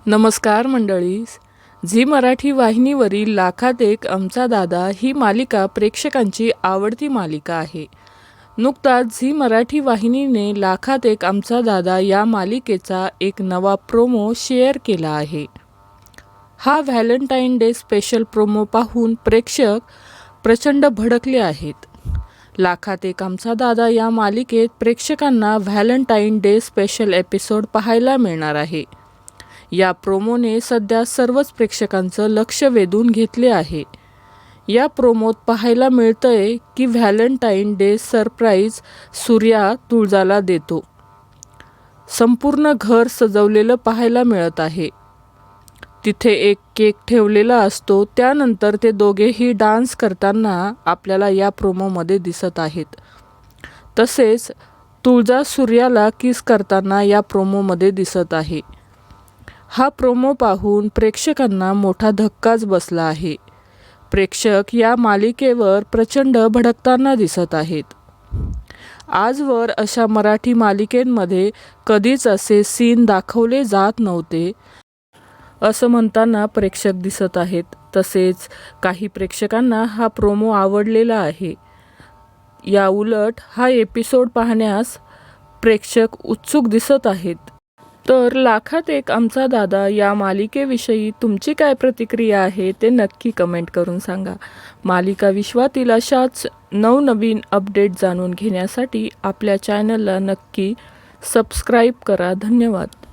नमस्कार मंडळी. झी मराठी वाहिनीवरील लाखात एक आमचा दादा ही मालिका प्रेक्षकांची आवडती मालिका आहे. नुकताच झी मराठी वाहिनीने लाखात एक आमचा दादा या मालिकेचा एक नवा प्रोमो शेअर केला आहे. हा व्हॅलेंटाईन डे स्पेशल प्रोमो पाहून प्रेक्षक प्रचंड भडकले आहेत. लाखात एक आमचा दादा या मालिकेत प्रेक्षकांना व्हॅलेंटाईन डे स्पेशल एपिसोड पाहायला मिळणार आहे. या प्रोमोने सध्या सर्वच प्रेक्षकांचं लक्ष वेधून घेतले आहे. या प्रोमोत पाहायला मिळतंय की व्हॅलेंटाईन डे सरप्राईज सूर्या तुळजाला देतो. संपूर्ण घर सजवलेलं पाहायला मिळत आहे. तिथे एक केक ठेवलेला असतो. त्यानंतर ते दोघेही डान्स करताना आपल्याला या प्रोमोमध्ये दिसत आहेत. तसेच तुळजा सूर्याला किस करताना या प्रोमोमध्ये दिसत आहे. हा प्रोमो पाहून प्रेक्षकांना मोठा धक्काच बसला आहे. प्रेक्षक या मालिकेवर प्रचंड भडकताना दिसत आहेत. आजवर अशा मराठी मालिकेमध्ये कधीच असे सीन दाखवले जात नव्हते असं म्हणताना प्रेक्षक दिसत आहेत. तसेच काही प्रेक्षकांना हा प्रोमो आवडलेला आहे. या उलट हा एपिसोड पाहण्यास प्रेक्षक उत्सुक दिसत आहेत. तर लाखात एक आमचा दादा या मालिकेविषयी तुमची काय प्रतिक्रिया आहे ते नक्की कमेंट करून सांगा. मालिका विश्वातील अशाच नवनवीन अपडेट जाणून घेण्यासाठी आपल्या चॅनलला नक्की सबस्क्राईब करा. धन्यवाद.